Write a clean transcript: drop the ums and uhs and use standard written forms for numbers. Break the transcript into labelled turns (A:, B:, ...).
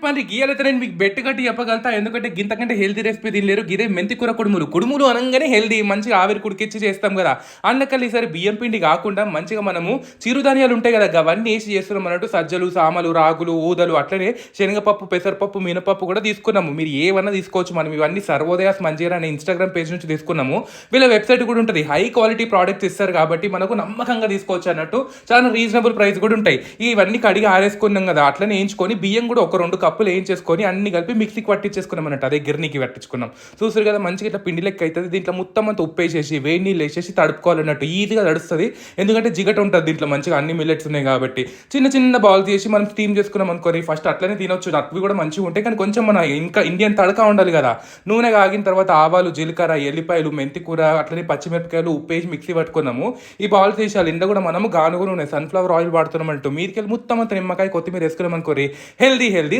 A: పండ్రి గీయాలైతే నేను మీకు బెట్టు కట్టి చెప్పగలుగుతా. ఎందుకంటే గింతకంటే హెల్తీ రెసిపీ తినలేరు. గిదే మెంతి కూర కుడుములు. కుడుములు అనంగానే హెల్తీ మంచిగా ఆవిరి కుడికిచ్చి చేస్తాం కదా. అందుకని ఈసారి బియ్యం పిండి కాకుండా మంచిగా మనము చిరుధాన్యాలు ఉంటాయి కదా, అవన్నీ వేసి చేస్తున్నాం అన్నట్టు. సజ్జలు, సామలు, రాగులు, ఊదలు, అట్లనే శనగపప్పు, పెసరపప్పు, మినపప్పు కూడా తీసుకున్నాము. మీరు ఏమన్నా తీసుకోవచ్చు. మనం ఇవన్నీ సర్వోదయాస్ మంచిగా అనే ఇన్స్టాగ్రామ్ పేజ్ నుంచి తీసుకున్నాము. వీళ్ళ వెబ్సైట్ కూడా ఉంటుంది. హై క్వాలిటీ ప్రోడక్ట్స్ ఇస్తారు కాబట్టి మనకు నమ్మకంగా తీసుకోవచ్చు అన్నట్టు. చాలా రీజనబుల్ ప్రైస్ కూడా ఉంటాయి. ఇవన్నీ కడిగి ఆరేసుకున్నాం కదా, అట్లనే వేయించుకొని బియ్యం కూడా ఒక 2 కప్పులు వేయించేసుకొని అన్ని కలిపి మిక్సీకి పట్టించేసుకున్నాం అన్నట్టు. అదే గిర్నీకి పట్టించుకున్నాం. చూసారు కదా, మంచిగా ఇట్లా పిండి లెక్క అవుతుంది. దీంట్లో మొత్తం అంతా ఉప్పు వేసేసి వేడి నీళ్ళు వేసేసి తడుపుకోవాలన్నట్టు. ఈజీగా తడుస్తుంది. ఎందుకంటే జిగట ఉంటుంది దీంట్లో, మంచిగా అన్ని మిల్లెట్స్ ఉన్నాయి కాబట్టి. చిన్న చిన్న బాల్ చేసి మనం స్టీమ్ చేసుకున్నాం అనుకోని ఫస్ట్ అట్లనే తినొచ్చు. అవి కూడా మంచిగా ఉంటాయి. కానీ కొంచెం మన ఇంకా ఇండియన్ తడక ఉండాలి కదా. నూనె కాగిన తర్వాత ఆవాలు, జీలకర్ర, ఎల్లిపాయలు, మెంతి కూర, అట్లనే పచ్చిమిరపకాయలు, ఉప్పు వేసి మిక్సీ పట్టుకున్నాము. ఈ బాల్స్ వేసాలి. ఇంట్లో కూడా మనము గానుగు నూనె, సన్ఫ్లవర్ ఆయిల్ వాడుతున్నాం అంటూ. మీదికెళ్ళి మొత్తం అంతా నిమ్మకాయ, కొత్తిమీర వేసుకున్నాం అనుకోరి హెల్దీ